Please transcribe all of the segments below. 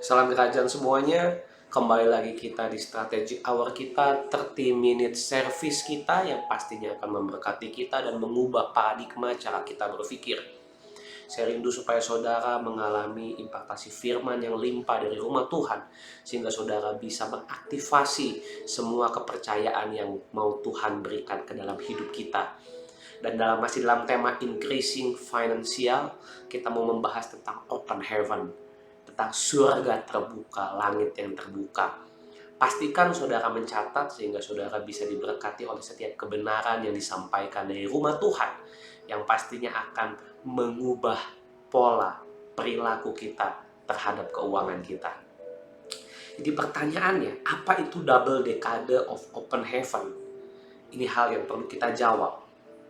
Salam kerajaan semuanya. Kembali lagi kita di strategi hour kita, 30 minute service kita yang pastinya akan memberkati kita dan mengubah paradigma cara kita berpikir. Saya rindu supaya saudara mengalami impartasi firman yang limpah dari rumah Tuhan, sehingga saudara bisa mengaktifasi semua kepercayaan yang mau Tuhan berikan ke dalam hidup kita. Dan masih dalam tema increasing financial, kita mau membahas tentang open heaven, tentang surga terbuka, langit yang terbuka. Pastikan saudara mencatat sehingga saudara bisa diberkati oleh setiap kebenaran yang disampaikan dari rumah Tuhan, yang pastinya akan mengubah pola perilaku kita terhadap keuangan kita. Jadi pertanyaannya, apa itu double decade of open heaven? Ini hal yang perlu kita jawab.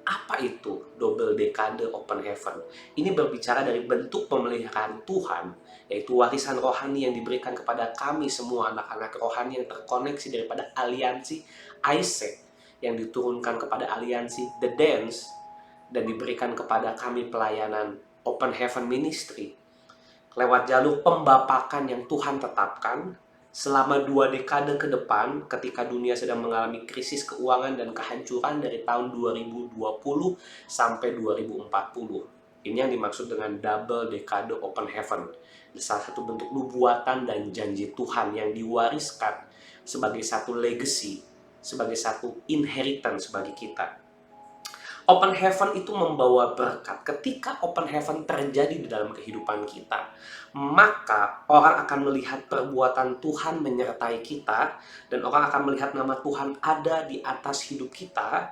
Apa itu double decade open heaven? Ini berbicara dari bentuk pemeliharaan Tuhan, yaitu warisan rohani yang diberikan kepada kami semua anak-anak rohani yang terkoneksi daripada aliansi Isaac, yang diturunkan kepada aliansi The Dance, dan diberikan kepada kami pelayanan Open Heaven Ministry lewat jalur pembapakan yang Tuhan tetapkan selama 2 dekade ke depan, ketika dunia sedang mengalami krisis keuangan dan kehancuran dari tahun 2020 sampai 2040. Ini yang dimaksud dengan double decade open heaven. Salah satu bentuk nubuatan dan janji Tuhan yang diwariskan sebagai satu legacy, sebagai satu inheritance bagi kita. Open heaven itu membawa berkat. Ketika open heaven terjadi di dalam kehidupan kita, maka orang akan melihat perbuatan Tuhan menyertai kita, dan orang akan melihat nama Tuhan ada di atas hidup kita.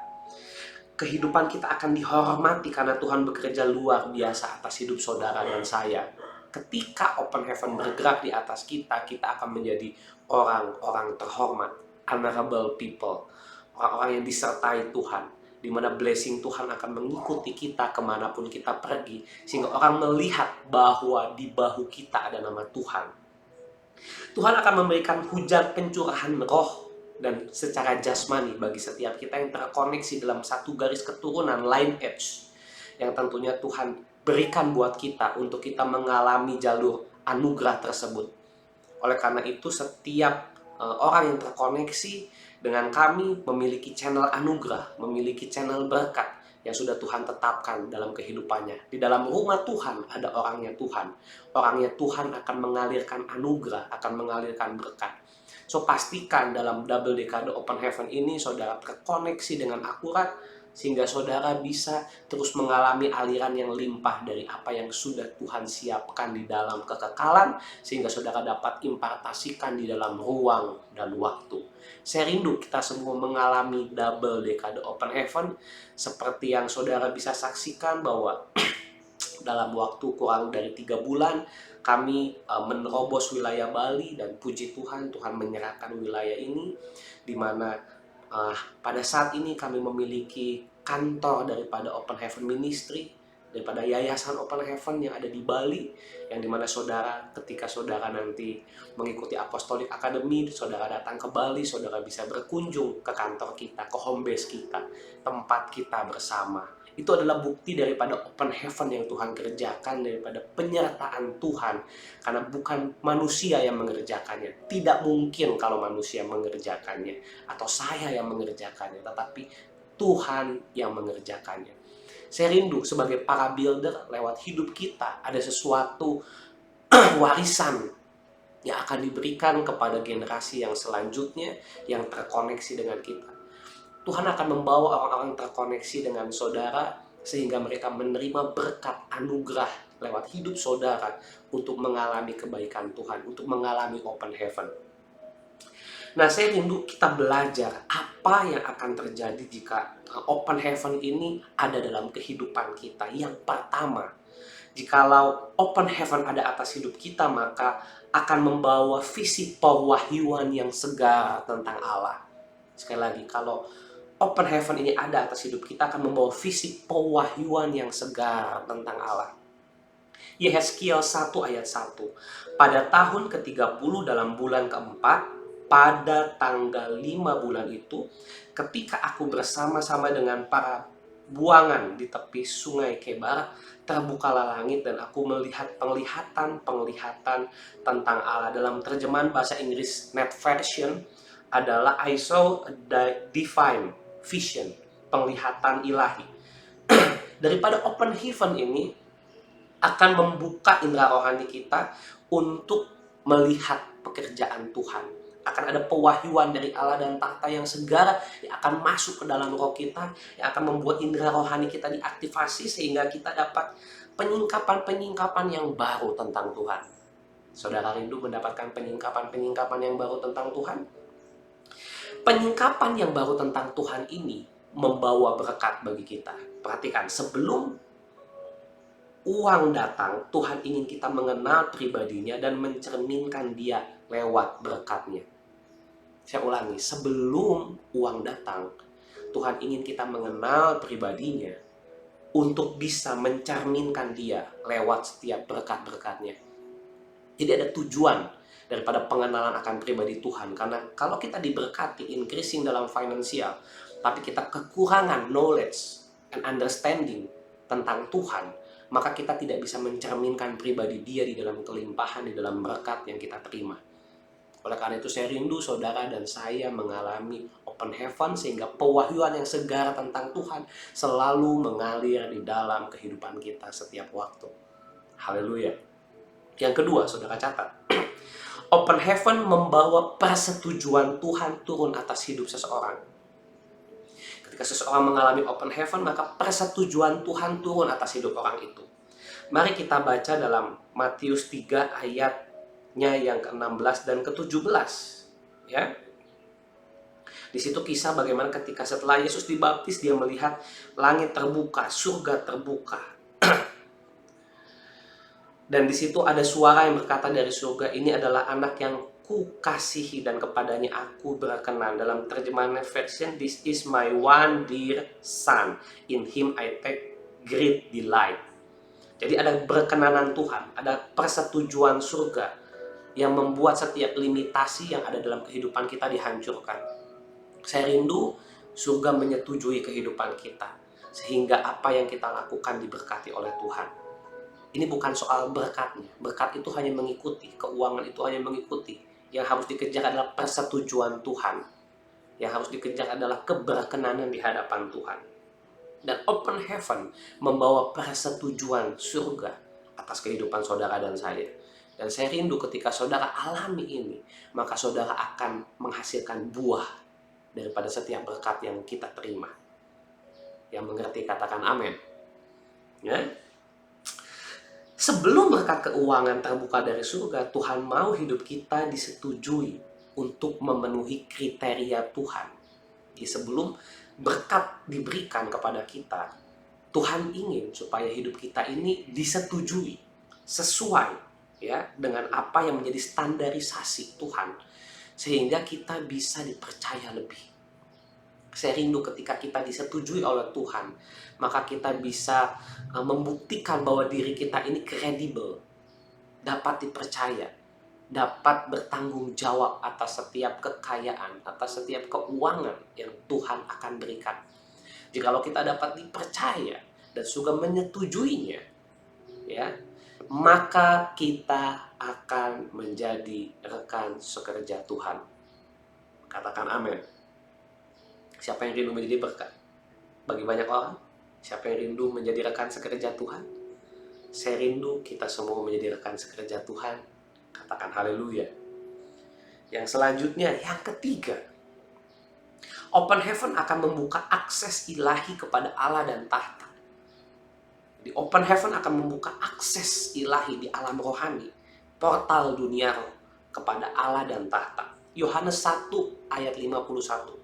Kehidupan kita akan dihormati karena Tuhan bekerja luar biasa atas hidup saudara dan saya. Ketika open heaven bergerak di atas kita, kita akan menjadi orang-orang terhormat, honorable people, orang-orang yang disertai Tuhan, di mana blessing Tuhan akan mengikuti kita kemanapun kita pergi, sehingga orang melihat bahwa di bahu kita ada nama Tuhan. Tuhan akan memberikan hujan pencurahan roh dan secara jasmani bagi setiap kita yang terkoneksi dalam satu garis keturunan lineage, yang tentunya Tuhan berikan buat kita untuk kita mengalami jalur anugerah tersebut. Oleh karena itu, setiap orang yang terkoneksi dengan kami memiliki channel anugerah, memiliki channel berkat yang sudah Tuhan tetapkan dalam kehidupannya. Di dalam rumah Tuhan ada orangnya Tuhan. Orangnya Tuhan akan mengalirkan anugerah, akan mengalirkan berkat. So pastikan dalam double decade open heaven ini saudara terkoneksi dengan akurat, sehingga saudara bisa terus mengalami aliran yang limpah dari apa yang sudah Tuhan siapkan di dalam kekekalan, sehingga saudara dapat impartasikan di dalam ruang dan waktu. Saya rindu kita semua mengalami double decade open heaven, seperti yang saudara bisa saksikan bahwa dalam waktu kurang dari 3 bulan kami menerobos wilayah Bali, dan puji Tuhan, Tuhan menyerahkan wilayah ini, di mana pada saat ini kami memiliki kantor daripada Open Heaven Ministry, daripada Yayasan Open Heaven yang ada di Bali, yang dimana saudara, ketika saudara nanti mengikuti Apostolic Academy, saudara datang ke Bali, saudara bisa berkunjung ke kantor kita, ke home base kita, tempat kita bersama. Itu adalah bukti daripada open heaven yang Tuhan kerjakan, daripada penyertaan Tuhan, karena bukan manusia yang mengerjakannya. Tidak mungkin kalau manusia mengerjakannya atau saya yang mengerjakannya, tetapi Tuhan yang mengerjakannya. Saya rindu sebagai para builder, lewat hidup kita ada sesuatu warisan yang akan diberikan kepada generasi yang selanjutnya yang terkoneksi dengan kita. Tuhan akan membawa orang-orang terkoneksi dengan saudara, sehingga mereka menerima berkat anugerah lewat hidup saudara untuk mengalami kebaikan Tuhan, untuk mengalami open heaven. Nah, saya rindu kita belajar apa yang akan terjadi jika open heaven ini ada dalam kehidupan kita. Yang pertama, jikalau open heaven ada atas hidup kita, maka akan membawa visi pewahyuan yang segar tentang Allah. Sekali lagi, kalau open heaven ini ada atas hidup kita, akan membawa visi pewahyuan yang segar tentang Allah. Yehezkiel 1 ayat 1. Pada tahun ke-30 dalam bulan keempat, pada tanggal 5 bulan itu, ketika aku bersama-sama dengan para buangan di tepi sungai Kebar, terbukalah langit dan aku melihat penglihatan tentang Allah. Dalam terjemahan bahasa Inggris Net Version adalah I saw a divine vision, penglihatan ilahi. Daripada open heaven ini akan membuka indera rohani kita untuk melihat pekerjaan Tuhan. Akan ada pewahyuan dari Allah dan tahta yang segera yang akan masuk ke dalam roh kita, yang akan membuat indera rohani kita diaktifasi sehingga kita dapat penyingkapan-penyingkapan yang baru tentang Tuhan. Saudara rindu mendapatkan penyingkapan-penyingkapan yang baru tentang Tuhan? Penyingkapan yang baru tentang Tuhan ini membawa berkat bagi kita. Perhatikan, sebelum uang datang, Tuhan ingin kita mengenal pribadinya dan mencerminkan dia lewat berkatnya. Saya ulangi, sebelum uang datang, Tuhan ingin kita mengenal pribadinya untuk bisa mencerminkan dia lewat setiap berkat-berkatnya. Jadi ada tujuan daripada pengenalan akan pribadi Tuhan. Karena kalau kita diberkati, increasing dalam finansial, tapi kita kekurangan knowledge and understanding tentang Tuhan, maka kita tidak bisa mencerminkan pribadi dia di dalam kelimpahan, di dalam berkat yang kita terima. Oleh karena itu saya rindu saudara dan saya mengalami open heaven sehingga pewahyuan yang segar tentang Tuhan selalu mengalir di dalam kehidupan kita setiap waktu. Haleluya. Yang kedua, saudara catat. Open heaven membawa persetujuan Tuhan turun atas hidup seseorang. Ketika seseorang mengalami open heaven, maka persetujuan Tuhan turun atas hidup orang itu. Mari kita baca dalam Matius 3 ayatnya yang ke-16 dan ke-17. Ya. Di situ kisah bagaimana ketika setelah Yesus dibaptis, dia melihat langit terbuka, surga terbuka. Dan di situ ada suara yang berkata dari surga, ini adalah anak yang kukasihi dan kepadanya aku berkenan. Dalam terjemahan version, this is my one dear son, in him I take great delight. Jadi ada berkenanan Tuhan, ada persetujuan surga yang membuat setiap limitasi yang ada dalam kehidupan kita dihancurkan. Saya rindu surga menyetujui kehidupan kita, sehingga apa yang kita lakukan diberkati oleh Tuhan. Ini bukan soal berkatnya. Berkat itu hanya mengikuti. Keuangan itu hanya mengikuti. Yang harus dikejar adalah persetujuan Tuhan. Yang harus dikejar adalah keberkenanan di hadapan Tuhan. Dan open heaven membawa persetujuan surga atas kehidupan saudara dan saya. Dan saya rindu ketika saudara alami ini, maka saudara akan menghasilkan buah daripada setiap berkat yang kita terima. Yang mengerti katakan amin. Ya. Sebelum berkat keuangan terbuka dari surga, Tuhan mau hidup kita disetujui untuk memenuhi kriteria Tuhan. Jadi sebelum berkat diberikan kepada kita, Tuhan ingin supaya hidup kita ini disetujui sesuai ya dengan apa yang menjadi standarisasi Tuhan, sehingga kita bisa dipercaya lebih. Saya rindu ketika kita disetujui oleh Tuhan, maka kita bisa membuktikan bahwa diri kita ini kredibel, dapat dipercaya, dapat bertanggung jawab atas setiap kekayaan, atas setiap keuangan yang Tuhan akan berikan. Jikalau kita dapat dipercaya dan juga menyetujuinya, ya, maka kita akan menjadi rekan sekerja Tuhan. Katakan amin. Siapa yang rindu menjadi berkat bagi banyak orang? Siapa yang rindu menjadi rekan sekerja Tuhan? Saya rindu kita semua menjadi rekan sekerja Tuhan. Katakan haleluya. Yang selanjutnya, yang ketiga, open heaven akan membuka akses ilahi kepada Allah dan tahta. Di open heaven akan membuka akses ilahi di alam rohani, portal dunia roh kepada Allah dan tahta. Yohanes 1 ayat 51.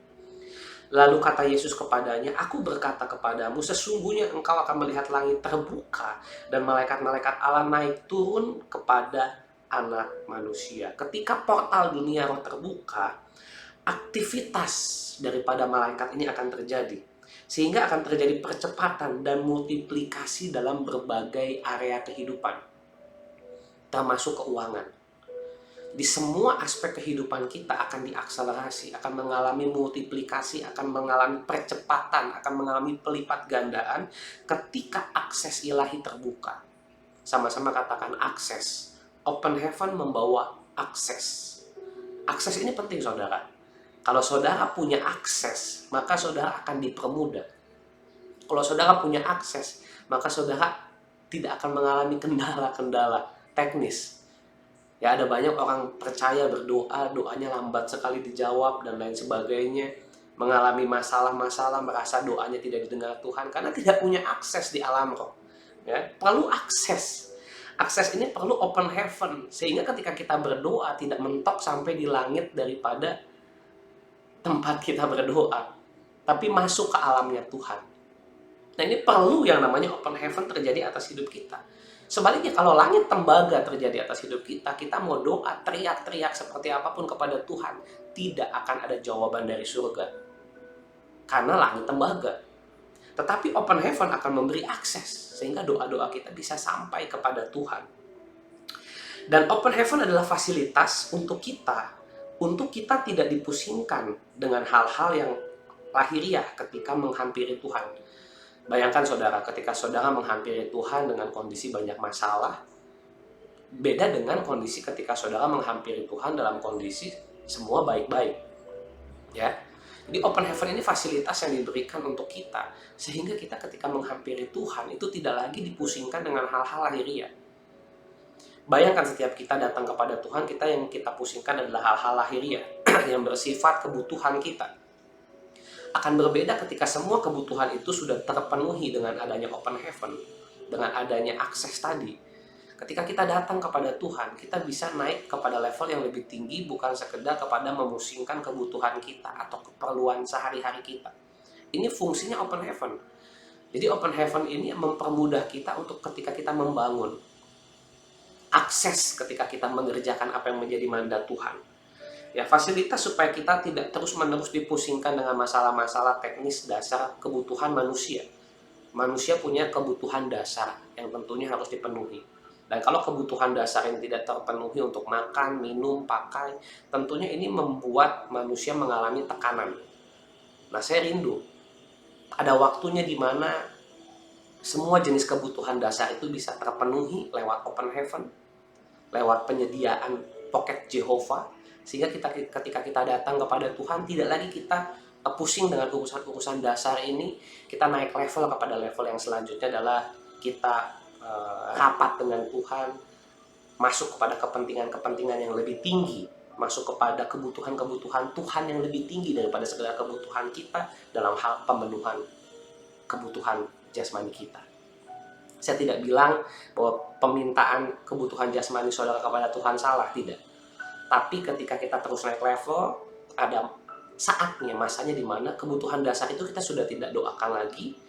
Lalu kata Yesus kepadanya, aku berkata kepadamu, sesungguhnya engkau akan melihat langit terbuka dan malaikat-malaikat Allah naik turun kepada anak manusia. Ketika portal dunia roh terbuka, aktivitas daripada malaikat ini akan terjadi. Sehingga akan terjadi percepatan dan multiplikasi dalam berbagai area kehidupan, termasuk keuangan. di semua aspek kehidupan kita akan diakselerasi, akan mengalami multiplikasi, akan mengalami percepatan, akan mengalami pelipat gandaan ketika akses ilahi terbuka. Sama-sama katakan akses. Open heaven membawa akses. Akses ini penting, saudara. Kalau saudara punya akses, maka saudara akan dipermudah. Kalau saudara punya akses, maka saudara tidak akan mengalami kendala-kendala teknis. Ya, ada banyak orang percaya berdoa, doanya lambat sekali dijawab dan lain sebagainya, mengalami masalah-masalah, merasa doanya tidak didengar Tuhan karena tidak punya akses di alam roh. Ya, perlu akses. Akses ini perlu open heaven, sehingga ketika kita berdoa tidak mentok sampai di langit daripada tempat kita berdoa, tapi masuk ke alamnya Tuhan. Nah, ini perlu yang namanya open heaven terjadi atas hidup kita. Sebaliknya, kalau langit tembaga terjadi atas hidup kita, kita mau doa, teriak-teriak seperti apapun kepada Tuhan, tidak akan ada jawaban dari surga. Karena langit tembaga. Tetapi open heaven akan memberi akses, sehingga doa-doa kita bisa sampai kepada Tuhan. Dan open heaven adalah fasilitas untuk kita tidak dipusingkan dengan hal-hal yang lahiriah ketika menghampiri Tuhan. Bayangkan saudara, ketika saudara menghampiri Tuhan dengan kondisi banyak masalah, beda dengan kondisi ketika saudara menghampiri Tuhan dalam kondisi semua baik-baik. Ya. Jadi open heaven ini fasilitas yang diberikan untuk kita, sehingga kita ketika menghampiri Tuhan itu tidak lagi dipusingkan dengan hal-hal lahiriah. Bayangkan setiap kita datang kepada Tuhan, yang kita pusingkan adalah hal-hal lahiriah yang bersifat kebutuhan kita. Akan berbeda ketika semua kebutuhan itu sudah terpenuhi dengan adanya open heaven, dengan adanya akses tadi. Ketika kita datang kepada Tuhan, kita bisa naik kepada level yang lebih tinggi, bukan sekedar kepada memusingkan kebutuhan kita atau keperluan sehari-hari kita. Ini fungsinya open heaven. Jadi open heaven ini mempermudah kita untuk ketika kita membangun. Akses ketika kita mengerjakan apa yang menjadi mandat Tuhan. Ya, fasilitas supaya kita tidak terus-menerus dipusingkan dengan masalah-masalah teknis dasar kebutuhan manusia. Manusia punya kebutuhan dasar yang tentunya harus dipenuhi. Dan kalau kebutuhan dasar yang tidak terpenuhi untuk makan, minum, pakai, tentunya ini membuat manusia mengalami tekanan. Nah, saya rindu ada waktunya di mana semua jenis kebutuhan dasar itu bisa terpenuhi lewat open heaven, lewat penyediaan pocket Jehovah, sehingga ketika kita datang kepada Tuhan, tidak lagi kita pusing dengan urusan-urusan dasar ini. Kita naik level kepada level yang selanjutnya adalah kita rapat dengan Tuhan, masuk kepada kepentingan-kepentingan yang lebih tinggi, masuk kepada kebutuhan-kebutuhan Tuhan yang lebih tinggi daripada sekedar kebutuhan kita dalam hal pemenuhan kebutuhan jasmani kita. Saya tidak bilang bahwa permintaan kebutuhan jasmani saudara kepada Tuhan salah, tidak. Tapi ketika kita terus naik level, ada saatnya, masanya di mana kebutuhan dasar itu kita sudah tidak doakan lagi,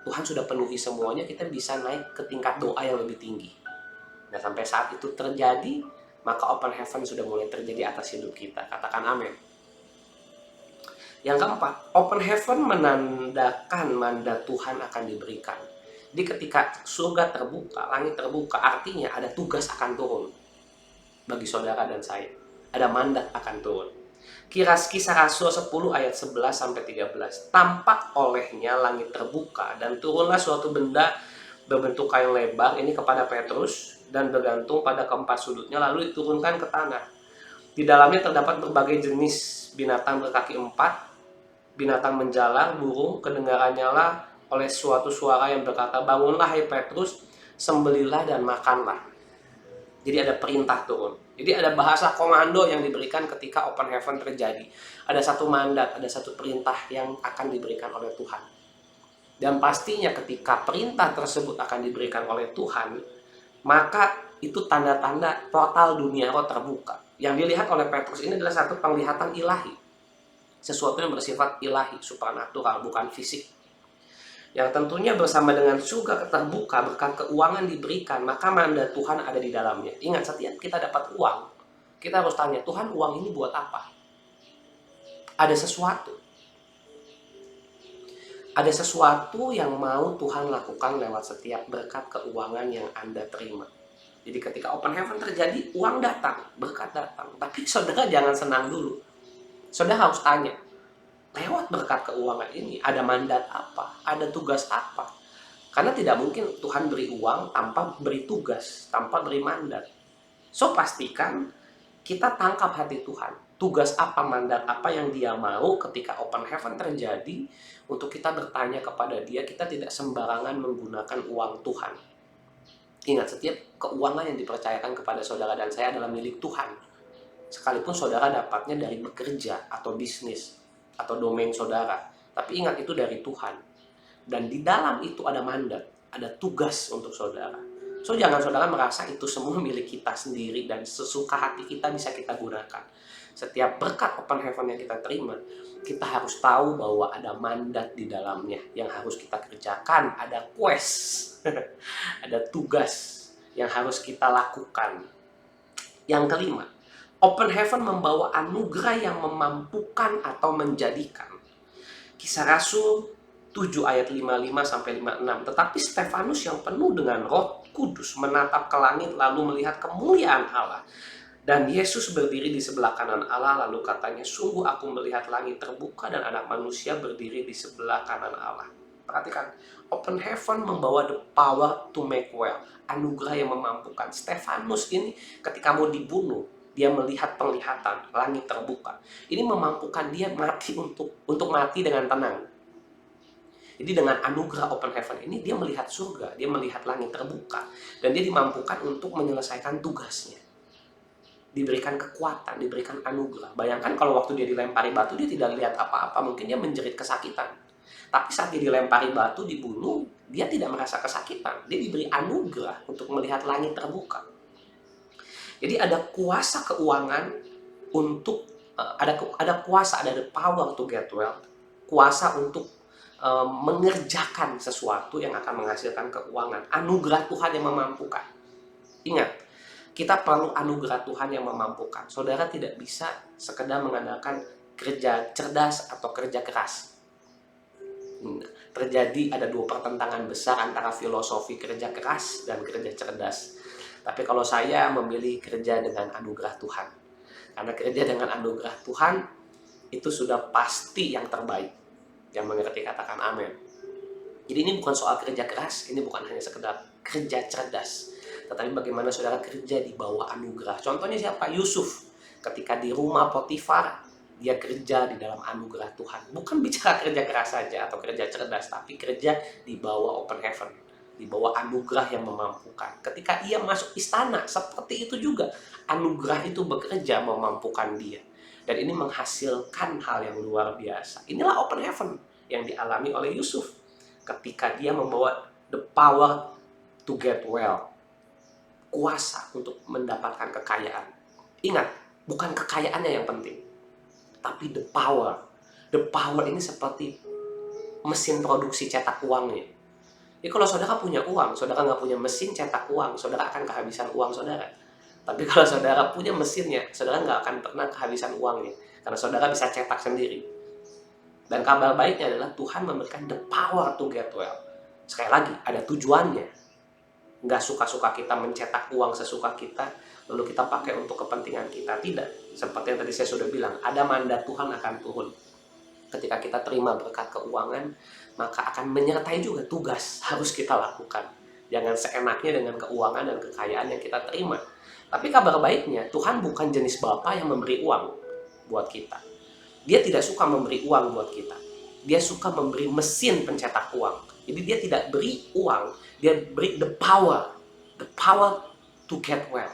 Tuhan sudah penuhi semuanya, kita bisa naik ke tingkat doa yang lebih tinggi. Nah, sampai saat itu terjadi, maka open heaven sudah mulai terjadi atas hidup kita. Katakan amin. Yang keempat, open heaven menandakan mandat Tuhan akan diberikan. Jadi ketika surga terbuka, langit terbuka, artinya ada tugas akan turun bagi saudara dan saya. Ada mandat akan turun. Kisah Rasul 10 ayat 11-13. Tampak olehnya langit terbuka dan turunlah suatu benda berbentuk kain lebar ini kepada Petrus dan bergantung pada keempat sudutnya, lalu diturunkan ke tanah. Di dalamnya terdapat berbagai jenis binatang berkaki empat, binatang menjalar, burung. Kedengarannya lah oleh suatu suara yang berkata, bangunlah hai Petrus, sembelilah dan makanlah. Jadi ada perintah turun. Jadi ada bahasa komando yang diberikan ketika open heaven terjadi. Ada satu mandat, ada satu perintah yang akan diberikan oleh Tuhan. Dan pastinya ketika perintah tersebut akan diberikan oleh Tuhan, maka itu tanda-tanda total dunia roh terbuka. Yang dilihat oleh Petrus ini adalah satu penglihatan ilahi. Sesuatu yang bersifat ilahi, supranatural, bukan fisik. Yang tentunya bersama dengan surga terbuka, berkat keuangan diberikan, maka mandat Tuhan ada di dalamnya. Ingat, setiap kita dapat uang, kita harus tanya, Tuhan, uang ini buat apa? Ada sesuatu. Ada sesuatu yang mau Tuhan lakukan lewat setiap berkat keuangan yang Anda terima. Jadi ketika open heaven terjadi, uang datang, berkat datang. Tapi saudara jangan senang dulu. Saudara harus tanya, lewat berkat keuangan ini ada mandat apa? Ada tugas apa? Karena tidak mungkin Tuhan beri uang tanpa beri tugas, tanpa beri mandat. So pastikan kita tangkap hati Tuhan. Tugas apa, mandat apa yang Dia mau ketika open heaven terjadi, untuk kita bertanya kepada Dia. Kita tidak sembarangan menggunakan uang Tuhan. Ingat, setiap keuangan yang dipercayakan kepada saudara dan saya adalah milik Tuhan. Sekalipun saudara dapatnya dari bekerja atau bisnis atau domain saudara. Tapi ingat, itu dari Tuhan. Dan di dalam itu ada mandat, ada tugas untuk saudara. So jangan saudara merasa itu semua milik kita sendiri dan sesuka hati kita bisa kita gunakan. Setiap berkat open heaven yang kita terima, kita harus tahu bahwa ada mandat di dalamnya yang harus kita kerjakan. Ada quest, ada tugas yang harus kita lakukan. Yang kelima, open heaven membawa anugerah yang memampukan atau menjadikan. Kisah Rasul 7 ayat 55 sampai 56. Tetapi Stefanus yang penuh dengan Roh Kudus menatap ke langit lalu melihat kemuliaan Allah. Dan Yesus berdiri di sebelah kanan Allah, lalu katanya, sungguh aku melihat langit terbuka dan anak manusia berdiri di sebelah kanan Allah. Perhatikan, open heaven membawa the power to make well, anugerah yang memampukan. Stefanus ini ketika mau dibunuh, dia melihat penglihatan, langit terbuka. Ini memampukan dia mati untuk mati dengan tenang. Jadi dengan anugerah open heaven ini, dia melihat surga, dia melihat langit terbuka, dan dia dimampukan untuk menyelesaikan tugasnya. Diberikan kekuatan, diberikan anugerah. Bayangkan kalau waktu dia dilempari batu, dia tidak lihat apa-apa, mungkin dia menjerit kesakitan. Tapi saat dia dilempari batu, dibunuh, dia tidak merasa kesakitan. Dia diberi anugerah untuk melihat langit terbuka. Jadi ada kuasa keuangan untuk, ada kuasa, ada the power to get wealth, kuasa untuk mengerjakan sesuatu yang akan menghasilkan keuangan. Anugerah Tuhan yang memampukan. Ingat, kita perlu anugerah Tuhan yang memampukan. Saudara tidak bisa sekedar mengandalkan kerja cerdas atau kerja keras. Terjadi ada dua pertentangan besar antara filosofi kerja keras dan kerja cerdas. Tapi kalau saya memilih kerja dengan anugerah Tuhan. Karena kerja dengan anugerah Tuhan itu sudah pasti yang terbaik. Yang mengerti katakan amin. Jadi ini bukan soal kerja keras, ini bukan hanya sekedar kerja cerdas, tetapi bagaimana saudara kerja di bawah anugerah. Contohnya siapa? Yusuf. Ketika di rumah Potifar, dia kerja di dalam anugerah Tuhan. Bukan bicara kerja keras saja atau kerja cerdas, tapi kerja di bawah open heaven, di bawah anugerah yang memampukan. Ketika ia masuk istana, seperti itu juga. Anugerah itu bekerja memampukan dia. Dan ini menghasilkan hal yang luar biasa. Inilah open heaven yang dialami oleh Yusuf ketika dia membawa the power to get well, kuasa untuk mendapatkan kekayaan. Ingat, bukan kekayaannya yang penting, tapi the power. The power ini seperti mesin produksi cetak uangnya. Jadi kalau saudara punya uang, saudara nggak punya mesin cetak uang, saudara akan kehabisan uang saudara. Tapi kalau saudara punya mesinnya, saudara nggak akan pernah kehabisan uangnya. Karena saudara bisa cetak sendiri. Dan kabar baiknya adalah Tuhan memberikan the power to get well. Sekali lagi, ada tujuannya. Nggak suka-suka kita mencetak uang sesuka kita, lalu kita pakai untuk kepentingan kita. Tidak. Seperti yang tadi saya sudah bilang, ada mandat Tuhan akan turun. Ketika kita terima berkat keuangan, maka akan menyertai juga tugas harus kita lakukan. Jangan seenaknya dengan keuangan dan kekayaan yang kita terima. Tapi kabar baiknya, Tuhan bukan jenis Bapa yang memberi uang buat kita. Dia tidak suka memberi uang buat kita. Dia suka memberi mesin pencetak uang. Jadi dia tidak beri uang, dia beri the power to get well.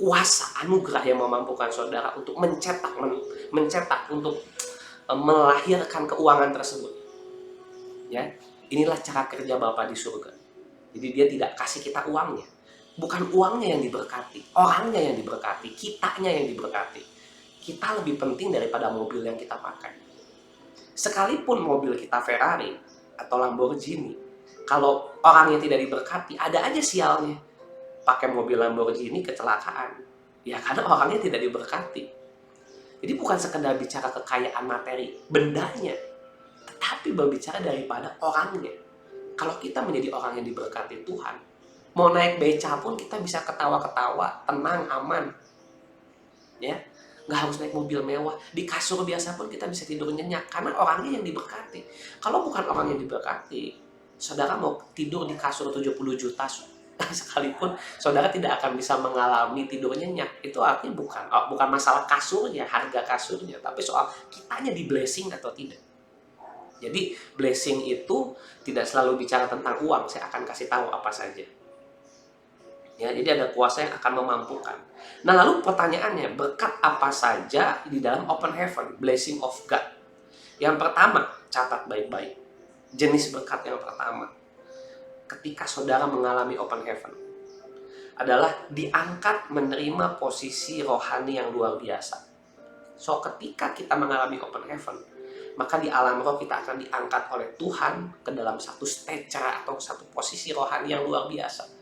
Kuasa, anugerah yang memampukan saudara untuk mencetak, untuk melahirkan keuangan tersebut. Ya, inilah cara kerja Bapa di surga. Jadi dia tidak kasih kita uangnya. Bukan uangnya yang diberkati, orangnya yang diberkati, kitanya yang diberkati. Kita lebih penting daripada mobil yang kita pakai. Sekalipun mobil kita Ferrari atau Lamborghini, kalau orangnya tidak diberkati, ada aja sialnya. Pakai mobil Lamborghini kecelakaan. Ya karena orangnya tidak diberkati. Jadi bukan sekedar bicara kekayaan materi, bendanya, tetapi berbicara daripada orangnya. Kalau kita menjadi orang yang diberkati Tuhan, Mau naik beca pun kita bisa ketawa-ketawa, tenang, aman. Ya, nggak harus naik mobil mewah. Di kasur biasa pun kita bisa tidur nyenyak karena orangnya yang diberkati. Kalau bukan orang yang diberkati, saudara mau tidur di kasur 70 juta sekalipun saudara tidak akan bisa mengalami tidur nyenyak. Itu artinya bukan masalah kasurnya, harga kasurnya, tapi soal kitanya di blessing atau tidak. Jadi blessing itu tidak selalu bicara tentang uang. Saya akan kasih tahu apa saja. Ya, jadi ada kuasa yang akan memampukan. Nah, lalu pertanyaannya, berkat apa saja di dalam open heaven, blessing of God? Yang pertama, catat baik-baik. Jenis berkat yang pertama, ketika saudara mengalami open heaven, adalah diangkat menerima posisi rohani yang luar biasa. So, ketika kita mengalami open heaven, maka di alam roh kita akan diangkat oleh Tuhan ke dalam satu stature atau satu posisi rohani yang luar biasa.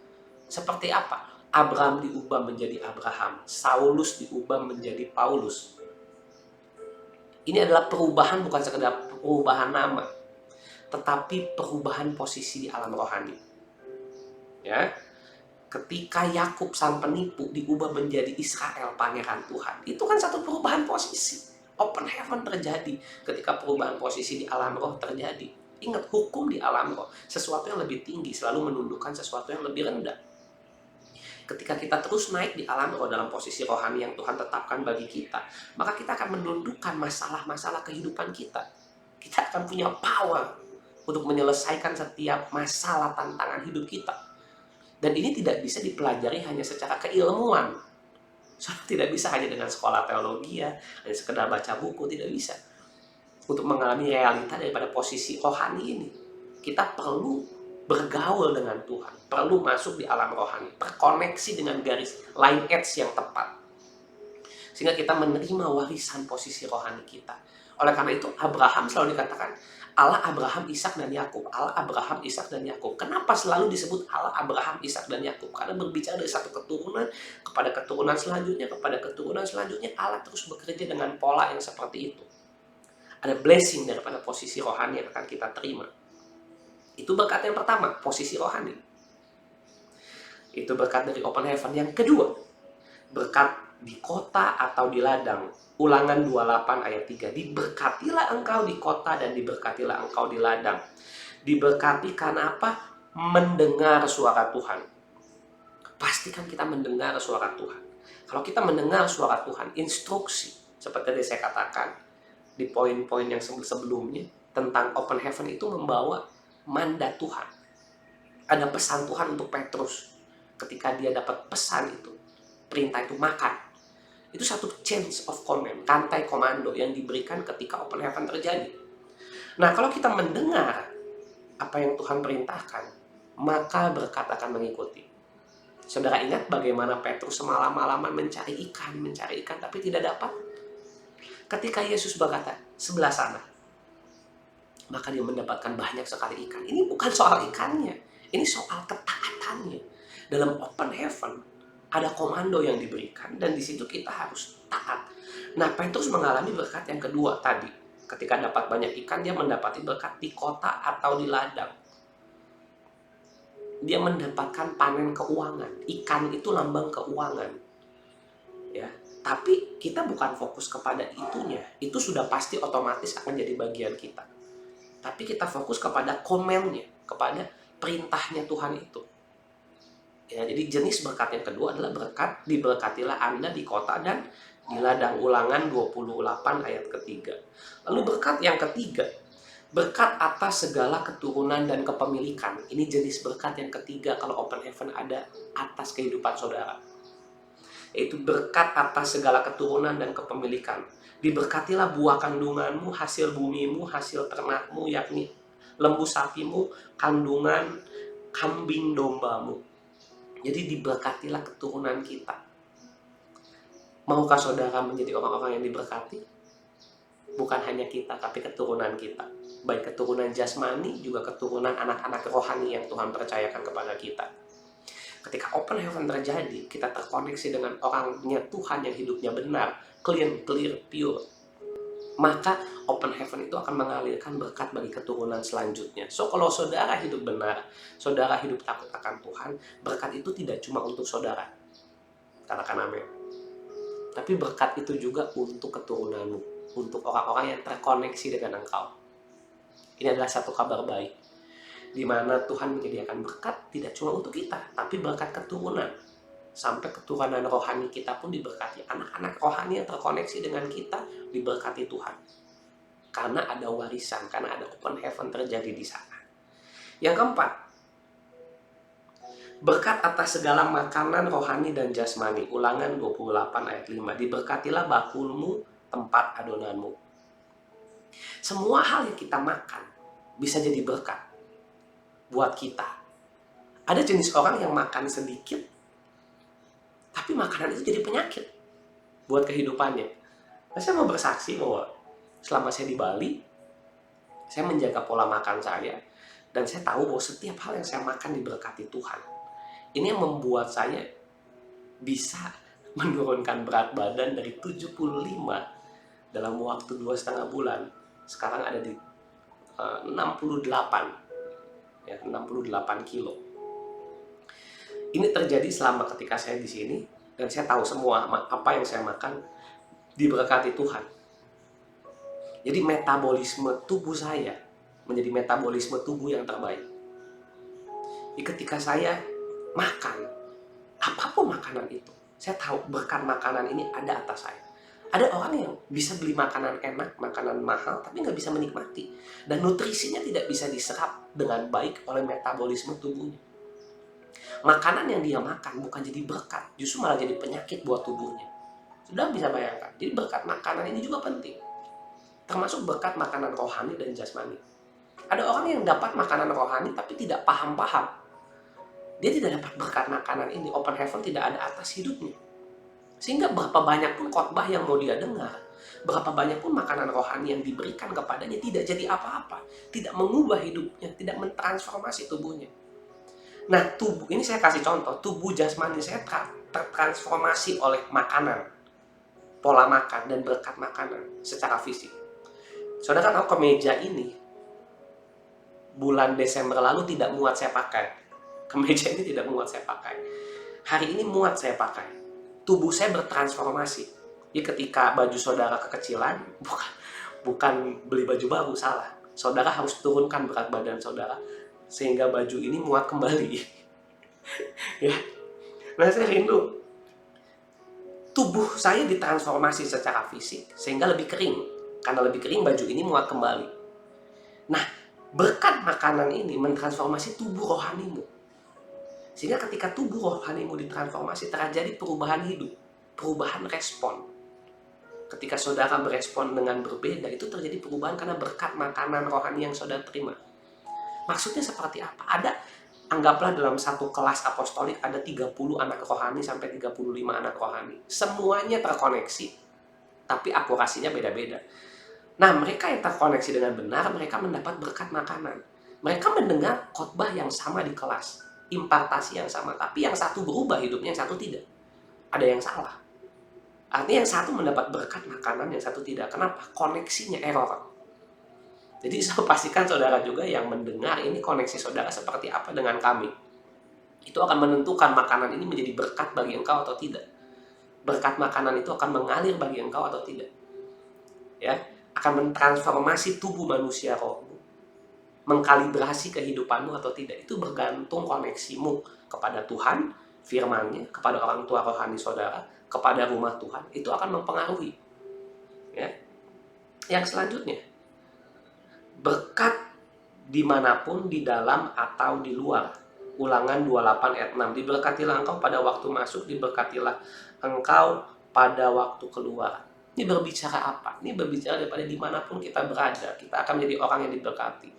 Seperti apa? Abraham diubah menjadi Abraham, Saulus diubah menjadi Paulus. Ini adalah perubahan, bukan sekedar perubahan nama, tetapi perubahan posisi di alam rohani. Ya, ketika Yakub sang penipu diubah menjadi Israel, pangeran Tuhan, itu kan satu perubahan posisi. Open heaven terjadi ketika perubahan posisi di alam roh terjadi. Ingat, hukum di alam roh, sesuatu yang lebih tinggi selalu menundukkan sesuatu yang lebih rendah. Ketika kita terus naik di alam roh dalam posisi rohani yang Tuhan tetapkan bagi kita, maka kita akan menundukkan masalah-masalah kehidupan kita. Kita akan punya power untuk menyelesaikan setiap masalah tantangan hidup kita. Dan ini tidak bisa dipelajari hanya secara keilmuan. Soalnya tidak bisa hanya dengan sekolah teologi ya, hanya sekedar baca buku, tidak bisa. Untuk mengalami realita daripada posisi rohani ini, kita perlu bergaul dengan Tuhan, perlu masuk di alam rohani, terkoneksi dengan garis line edge yang tepat, sehingga kita menerima warisan posisi rohani kita. Oleh karena itu Abraham selalu dikatakan Allah Abraham, Ishak dan Yakub. Allah Abraham, Ishak dan Yakub. Kenapa selalu disebut Allah Abraham, Ishak dan Yakub? Karena berbicara dari satu keturunan kepada keturunan selanjutnya, kepada keturunan selanjutnya. Allah terus bekerja dengan pola yang seperti itu. Ada blessing daripada posisi rohani yang akan kita terima. Itu berkat yang pertama, posisi rohani. Itu berkat dari open heaven. Yang kedua, berkat di kota atau di ladang. Ulangan 28 ayat 3. Diberkatilah engkau di kota dan diberkatilah engkau di ladang. Diberkati karena apa? Mendengar suara Tuhan. Pastikan kita mendengar suara Tuhan. Kalau kita mendengar suara Tuhan, instruksi, seperti yang saya katakan di poin-poin yang sebelumnya, tentang open heaven itu membawa mandat Tuhan. Ada pesan Tuhan untuk Petrus. Ketika dia dapat pesan itu, perintah itu makan. Itu satu change of command, rantai komando yang diberikan ketika open heaven terjadi. Nah, kalau kita mendengar apa yang Tuhan perintahkan, maka berkat akan mengikuti. Saudara ingat bagaimana Petrus semalam-malaman mencari ikan, tapi tidak dapat? Ketika Yesus berkata, sebelah sana, maka dia mendapatkan banyak sekali ikan. Ini bukan soal ikannya, ini soal ketaatannya. Dalam open heaven, ada komando yang diberikan, dan di situ kita harus taat. Nah, Petrus mengalami berkat yang kedua tadi. Ketika dapat banyak ikan, dia mendapati berkat di kota atau di ladang. Dia mendapatkan panen keuangan. Ikan itu lambang keuangan. Ya, tapi kita bukan fokus kepada itunya. Itu sudah pasti otomatis akan jadi bagian kita. Tapi kita fokus kepada komennya, kepada perintahnya Tuhan itu. Ya, jadi jenis berkat yang kedua adalah berkat diberkatilah Anda di kota dan di ladang. Ulangan 28 ayat ketiga. Lalu berkat yang ketiga, berkat atas segala keturunan dan kepemilikan. Ini jenis berkat yang ketiga kalau open heaven ada atas kehidupan saudara. Yaitu berkat atas segala keturunan dan kepemilikan. Diberkatilah buah kandunganmu, hasil bumimu, hasil ternakmu, yakni lembu sapimu, kandungan kambing dombamu. Jadi diberkatilah keturunan kita. Maukah saudara menjadi orang-orang yang diberkati? Bukan hanya kita, tapi keturunan kita. Baik keturunan jasmani, juga keturunan anak-anak rohani yang Tuhan percayakan kepada kita. Ketika open heaven terjadi, kita terkoneksi dengan orangnya Tuhan yang hidupnya benar, clean, clear, pure. maka open heaven itu akan mengalirkan berkat bagi keturunan selanjutnya. So, kalau saudara hidup benar, saudara hidup takut akan Tuhan, berkat itu tidak cuma untuk saudara. Katakan amin. Tapi berkat itu juga untuk keturunanmu, untuk orang-orang yang terkoneksi dengan engkau. Ini adalah satu kabar baik, di mana Tuhan menyediakan berkat tidak cuma untuk kita, tapi berkat keturunan. Sampai keturunan rohani kita pun diberkati. Anak-anak rohani yang terkoneksi dengan kita diberkati Tuhan. Karena ada warisan, karena ada open heaven terjadi di sana. Yang keempat, berkat atas segala makanan rohani dan jasmani. Ulangan 28 ayat 5. Diberkatilah bakulmu, tempat adonanmu. Semua hal yang kita makan bisa jadi berkat buat kita. Ada jenis orang yang makan sedikit, tapi makanan itu jadi penyakit buat kehidupannya. Saya mau bersaksi bahwa selama saya di Bali, saya menjaga pola makan saya, dan saya tahu bahwa setiap hal yang saya makan diberkati Tuhan. Ini yang membuat saya bisa menurunkan berat badan dari 75 dalam waktu 2,5 bulan. Sekarang ada di 68, ya, 68 kilo. Ini terjadi selama ketika saya di sini, dan saya tahu semua apa yang saya makan diberkati Tuhan. Jadi metabolisme tubuh saya menjadi metabolisme tubuh yang terbaik. Jadi ketika saya makan, apapun makanan itu, saya tahu berkat makanan ini ada atas saya. Ada orang yang bisa beli makanan enak, makanan mahal, tapi nggak bisa menikmati. Dan nutrisinya tidak bisa diserap dengan baik oleh metabolisme tubuhnya. Makanan yang dia makan bukan jadi berkat, justru malah jadi penyakit buat tubuhnya. Sudah bisa bayangkan. Jadi berkat makanan ini juga penting. Termasuk berkat makanan rohani dan jasmani. Ada orang yang dapat makanan rohani tapi tidak paham-paham. Dia tidak dapat berkat makanan ini. Open heaven tidak ada atas hidupnya. Sehingga berapa banyak pun khotbah yang mau dia dengar, berapa banyak pun makanan rohani yang diberikan kepadanya tidak jadi apa-apa. Tidak mengubah hidupnya, tidak mentransformasi tubuhnya. Nah, tubuh ini saya kasih contoh, tubuh jasmani saya tertransformasi oleh makanan, pola makan dan berkat makanan secara fisik. Saudara tahu kemeja ini bulan Desember lalu tidak muat saya pakai. Kemeja ini tidak muat saya pakai. Hari ini muat saya pakai. Tubuh saya bertransformasi. Jadi ketika baju saudara kekecilan, bukan beli baju baru, salah. Saudara harus turunkan berat badan saudara sehingga baju ini muat kembali. Ya. Nah, saya rindu tubuh saya ditransformasi secara fisik sehingga lebih kering. Karena lebih kering, baju ini muat kembali. Nah, berkat makanan ini mentransformasi tubuh rohanimu. Sehingga ketika tubuh rohanimu ditransformasi, terjadi perubahan hidup, perubahan respon. Ketika saudara berespon dengan berbeda, itu terjadi perubahan karena berkat makanan rohani yang saudara terima. Maksudnya seperti apa? Anggaplah dalam satu kelas apostolik ada 30 anak rohani sampai 35 anak rohani. Semuanya terkoneksi, tapi akurasinya beda-beda. Nah, mereka yang terkoneksi dengan benar, mereka mendapat berkat makanan. Mereka mendengar khotbah yang sama di kelas, impartasi yang sama, tapi yang satu berubah hidupnya, yang satu tidak. Ada yang salah. Artinya yang satu mendapat berkat makanan, yang satu tidak. Kenapa? Koneksinya error. Jadi saya pastikan saudara juga yang mendengar ini koneksi saudara seperti apa dengan kami. Itu akan menentukan makanan ini menjadi berkat bagi engkau atau tidak. Berkat makanan itu akan mengalir bagi engkau atau tidak. Ya, akan mentransformasi tubuh manusia rohmu, mengkalibrasi kehidupanmu atau tidak. Itu bergantung koneksimu kepada Tuhan, firman-Nya, kepada orang tua rohani saudara, kepada rumah Tuhan. Itu akan mempengaruhi. Ya. Yang selanjutnya, berkat dimanapun, di dalam atau di luar. Ulangan 28 ayat 6. Diberkatilah engkau pada waktu masuk, diberkatilah engkau pada waktu keluar. Ini berbicara apa? Ini berbicara daripada dimanapun kita berada, kita akan menjadi orang yang diberkati.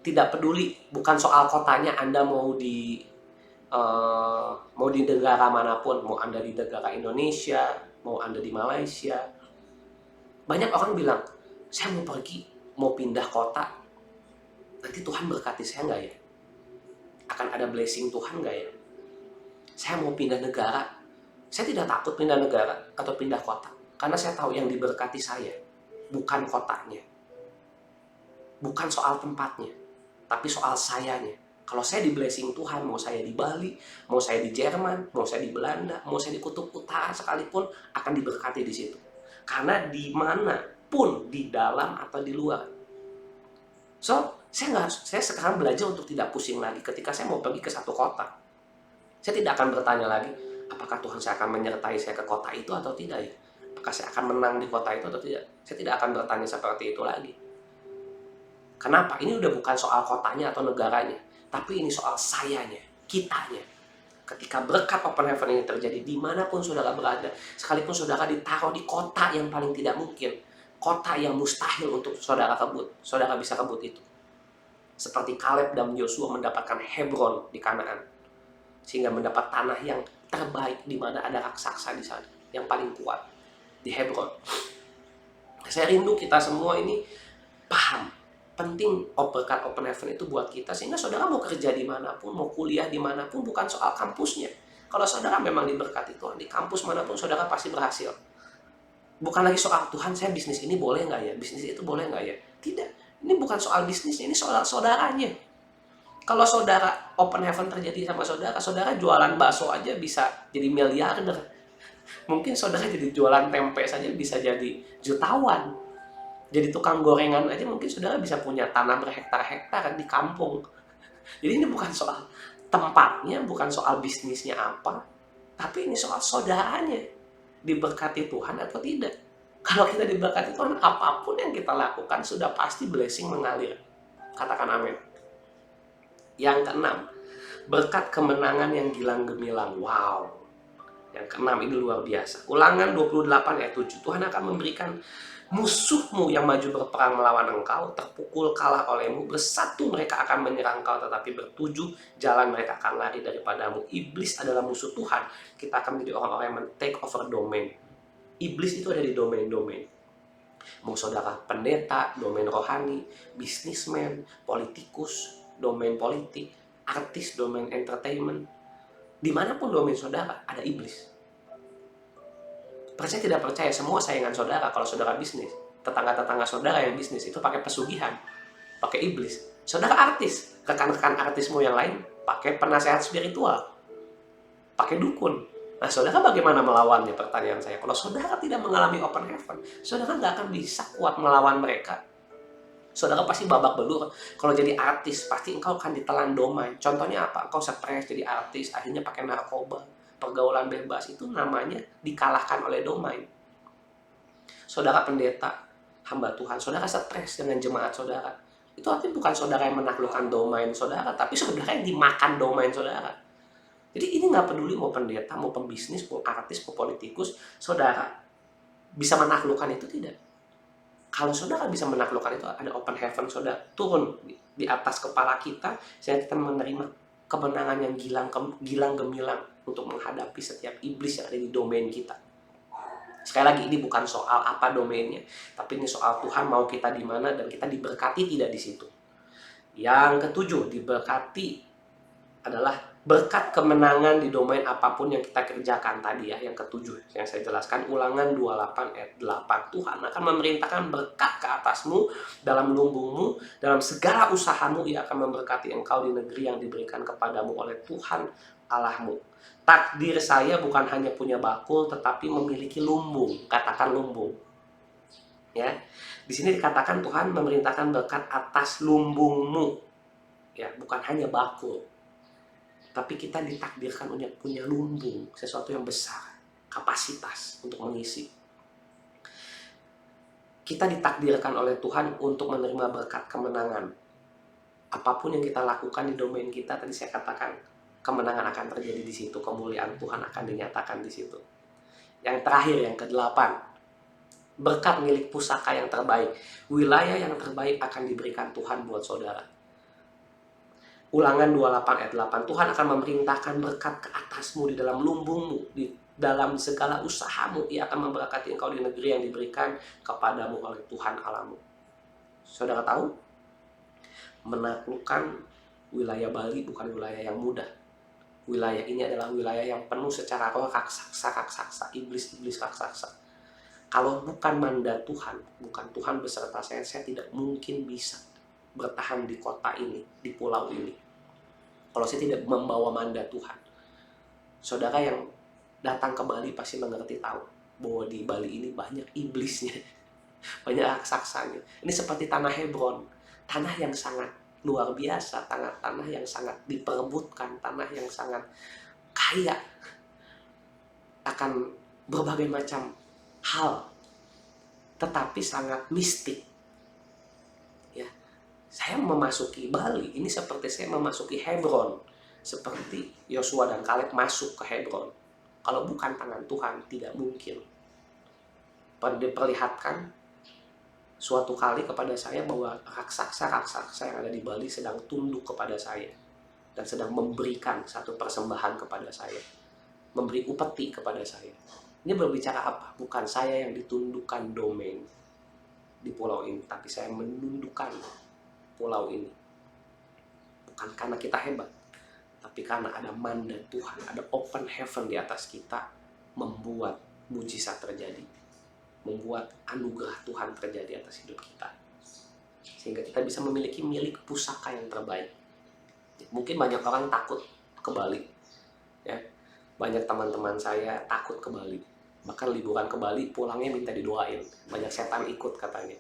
Tidak peduli, bukan soal kotanya Anda mau di negara manapun, mau Anda di negara Indonesia, mau Anda di Malaysia. Banyak orang bilang, saya mau pergi, mau pindah kota, nanti Tuhan berkati saya nggak ya? Akan ada blessing Tuhan nggak ya? Saya mau pindah negara, saya tidak takut pindah negara atau pindah kota. Karena saya tahu yang diberkati saya bukan kotanya, bukan soal tempatnya, tapi soal sayanya. Kalau saya di blessing Tuhan, mau saya di Bali, mau saya di Jerman, mau saya di Belanda, mau saya di Kutub Utara sekalipun, akan diberkati di situ. Karena dimanapun, di dalam atau di luar. So, saya sekarang belajar untuk tidak pusing lagi ketika saya mau pergi ke satu kota. Saya tidak akan bertanya lagi, apakah Tuhan saya akan menyertai saya ke kota itu atau tidak ya? Apakah saya akan menang di kota itu atau tidak? Saya tidak akan bertanya seperti itu lagi. Kenapa? Ini udah bukan soal kotanya atau negaranya, tapi ini soal sayanya, kitanya. Ketika berkat open heaven ini terjadi dimanapun saudara berada, sekalipun saudara ditaruh di kota yang paling tidak mungkin, kota yang mustahil untuk saudara kebut, saudara bisa kebut itu. Seperti Kaleb dan Yosua mendapatkan Hebron di Kanaan, sehingga mendapat tanah yang terbaik di mana ada raksasa di sana, yang paling kuat di Hebron. Saya rindu kita semua ini paham penting berkat open heaven itu buat kita, sehingga saudara mau kerja dimanapun, mau kuliah dimanapun, bukan soal kampusnya. Kalau saudara memang diberkati Tuhan, di kampus manapun saudara pasti berhasil. Bukan lagi soal Tuhan, saya bisnis ini boleh nggak ya, bisnis itu boleh nggak ya. Tidak, ini bukan soal bisnisnya, ini soal saudaranya. Kalau saudara open heaven terjadi sama saudara, saudara jualan bakso aja bisa jadi miliarder. Mungkin saudara jadi jualan tempe saja bisa jadi jutawan. Jadi tukang gorengan aja mungkin saudara bisa punya tanah berhektar-hektar di kampung. Jadi ini bukan soal tempatnya, bukan soal bisnisnya apa, tapi ini soal saudaranya. Diberkati Tuhan atau tidak. Kalau kita diberkati Tuhan, apapun yang kita lakukan sudah pasti blessing mengalir. Katakan amin. Yang keenam, berkat kemenangan yang gilang gemilang. Wow. Yang keenam ini luar biasa. Ulangan 28 ayat 7. Tuhan akan memberikan musuhmu yang maju berperang melawan engkau, terpukul kalah olehmu, bersatu mereka akan menyerang engkau, tetapi bertujuh jalan mereka akan lari daripadamu. Iblis adalah musuh Tuhan. Kita akan menjadi orang-orang yang take over domain. Iblis itu ada di domain-domain. Mau saudara pendeta, domain rohani, bisnismen, politikus, domain politik, artis, domain entertainment. Dimanapun domain saudara, ada iblis. Percaya tidak percaya, semua saingan saudara kalau saudara bisnis. Tetangga-tetangga saudara yang bisnis itu pakai pesugihan, pakai iblis. Saudara artis, rekan-rekan artismu yang lain pakai penasehat spiritual, pakai dukun. Nah, saudara bagaimana melawannya? Pertanyaan saya. Kalau saudara tidak mengalami open heaven, saudara nggak akan bisa kuat melawan mereka. Saudara pasti babak belur. Kalau jadi artis, pasti engkau akan ditelan domain. Contohnya apa? Engkau stres jadi artis, akhirnya pakai narkoba, pergaulan bebas, itu namanya dikalahkan oleh domain. Saudara pendeta, hamba Tuhan, saudara stres dengan jemaat saudara, itu artinya bukan saudara yang menaklukkan domain saudara, tapi saudara yang dimakan domain saudara. Jadi ini nggak peduli mau pendeta, mau pembisnis, mau artis, mau politikus, saudara bisa menaklukkan itu tidak. Kalau saudara bisa menaklukkan itu, ada open heaven, saudara turun di atas kepala kita, sehingga kita menerima kemenangan yang gilang gemilang untuk menghadapi setiap iblis yang ada di domain kita. Sekali lagi, ini bukan soal apa domainnya, tapi ini soal Tuhan mau kita di mana dan kita diberkati tidak di situ. Yang ketujuh, diberkati adalah berkat kemenangan di domain apapun yang kita kerjakan tadi ya. Yang ketujuh yang saya jelaskan, Ulangan 28 ayat 8. Tuhan akan memerintahkan berkat ke atasmu, dalam lumbungmu, dalam segala usahamu. Ia akan memberkati engkau di negeri yang diberikan kepadamu oleh Tuhan Allahmu. Takdir saya bukan hanya punya bakul, tetapi memiliki lumbung. Katakan lumbung. Ya, di sini dikatakan Tuhan memerintahkan berkat atas lumbungmu. Ya, bukan hanya bakul, tapi kita ditakdirkan punya lumbung, sesuatu yang besar, kapasitas untuk mengisi. Kita ditakdirkan oleh Tuhan untuk menerima berkat kemenangan. Apapun yang kita lakukan di domain kita, tadi saya katakan, kemenangan akan terjadi di situ, kemuliaan Tuhan akan dinyatakan di situ. Yang terakhir, yang ke-8, berkat milik pusaka yang terbaik. Wilayah yang terbaik akan diberikan Tuhan buat saudara. Ulangan 28 ayat 8. Tuhan akan memerintahkan berkat ke atasmu, di dalam lumbungmu, di dalam segala usahamu. Ia akan memberkati engkau di negeri yang diberikan kepadamu oleh Tuhan Allahmu. Saudara tahu, menaklukkan wilayah Bali bukan wilayah yang mudah. Wilayah ini adalah wilayah yang penuh secara roh raksasa, iblis raksasa. Kalau bukan mandat Tuhan, bukan Tuhan beserta saya tidak mungkin bisa bertahan di kota ini, di pulau ini. Kalau saya tidak membawa mandat Tuhan. Saudara yang datang ke Bali pasti mengerti tahu bahwa di Bali ini banyak iblisnya, banyak raksasanya. Ini seperti tanah Hebron, tanah yang sangat luar biasa, tanah yang sangat diperebutkan, tanah yang sangat kaya akan berbagai macam hal, tetapi sangat mistik. Ya, saya memasuki Bali ini seperti saya memasuki Hebron, seperti Yosua dan Kaleb masuk ke Hebron. Kalau bukan tangan Tuhan, tidak mungkin. Diperlihatkan suatu kali kepada saya bahwa raksasa-raksasa yang ada di Bali sedang tunduk kepada saya dan sedang memberikan satu persembahan kepada saya, memberi upeti kepada saya. Ini berbicara apa? Bukan saya yang ditundukkan domain di pulau ini, tapi saya menundukkan pulau ini. Bukan karena kita hebat, tapi karena ada mandat Tuhan, ada open heaven di atas kita, membuat mujizat terjadi, membuat anugerah Tuhan terjadi atas hidup kita, sehingga kita bisa memiliki milik pusaka yang terbaik. Mungkin banyak orang takut ke Bali, ya. Banyak teman-teman saya takut ke Bali, bahkan liburan ke Bali pulangnya minta didoain, banyak setan ikut katanya.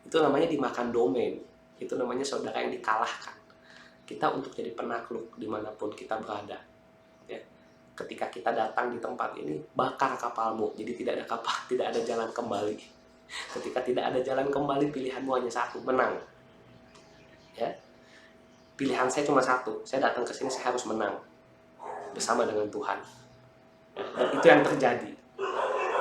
Itu namanya dimakan domain, itu namanya saudara yang dikalahkan. Kita untuk jadi penakluk dimanapun kita berada, ya. Ketika kita datang di tempat ini, bakar kapalmu, jadi tidak ada kapal, tidak ada jalan kembali. Ketika tidak ada jalan kembali, pilihanmu hanya satu, menang. Ya, pilihan saya cuma satu, saya datang ke sini saya harus menang bersama dengan Tuhan. Ya, dan itu yang terjadi.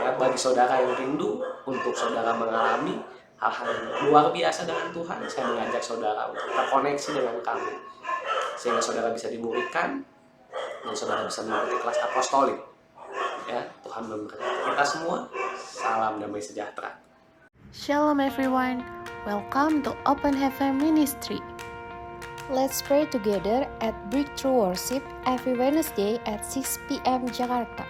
Ya, bagi saudara yang rindu untuk saudara mengalami hal-hal yang luar biasa dengan Tuhan, saya mengajak saudara untuk terkoneksi dengan kami, sehingga saudara bisa dimuridkan dan saudara bisa mengikuti kelas apostolik. Ya, Tuhan memberkati kita semua. Salam damai sejahtera. Shalom everyone, welcome to Open Heaven Ministry. Let's pray together at Breakthrough Worship every Wednesday at 6 p.m. Jakarta.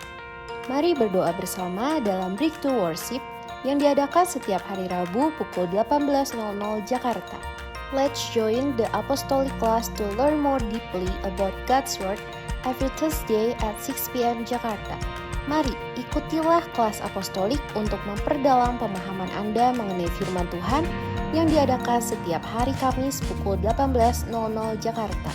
Mari berdoa bersama dalam Breakthrough Worship yang diadakan setiap hari Rabu pukul 18.00 Jakarta. Let's join the Apostolic class to learn more deeply about God's Word every Thursday at 6 p.m. Jakarta. Mari ikutilah kelas apostolik untuk memperdalam pemahaman Anda mengenai firman Tuhan yang diadakan setiap hari Kamis pukul 18.00 Jakarta.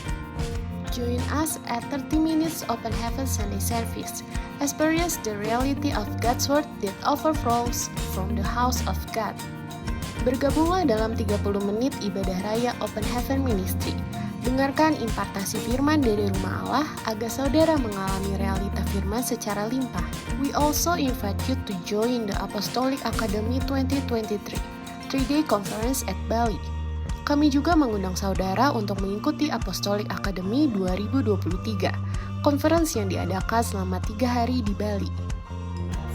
Join us at 30 Minutes Open Heaven Sunday Service. Experience the reality of God's Word that overflows from the house of God. Bergabunglah dalam 30 menit ibadah raya Open Heaven Ministry. Dengarkan impartasi firman dari rumah Allah agar saudara mengalami realita firman secara limpah. We also invite you to join the Apostolic Academy 2023, 3-day conference at Bali. Kami juga mengundang saudara untuk mengikuti Apostolic Academy 2023, conference yang diadakan selama 3 hari di Bali.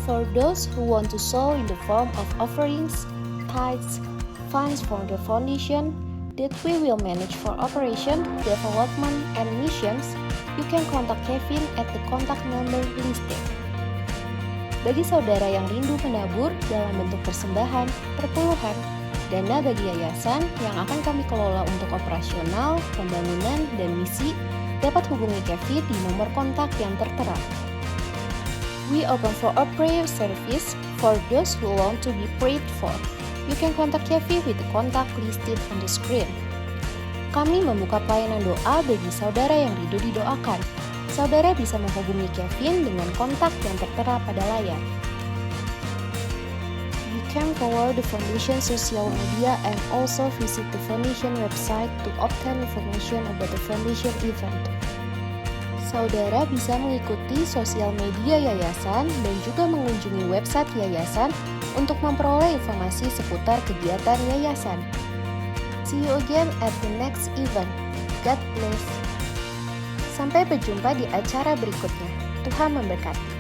For those who want to sow in the form of offerings, tithes, funds for the foundation that we will manage for operation, development, and missions, you can contact Kevin at the contact number listed. Bagi saudara yang rindu menabur dalam bentuk persembahan, perpuluhan, dana bagi yayasan yang akan kami kelola untuk operasional, pembangunan, dan misi, dapat hubungi Kevin di nomor kontak yang tertera. We open for a prayer service for those who want to be prayed for. You can contact Kevin with the contact listed on the screen. Kami membuka pelayanan doa bagi saudara yang rindu didoakan. Saudara bisa menghubungi Kevin dengan kontak yang tertera pada layar. You can follow the Foundation social media and also visit the Foundation website to obtain information about the Foundation event. Saudara bisa mengikuti sosial media yayasan dan juga mengunjungi website yayasan untuk memperoleh informasi seputar kegiatan yayasan. See you again at the next event. God bless. Sampai berjumpa di acara berikutnya. Tuhan memberkati.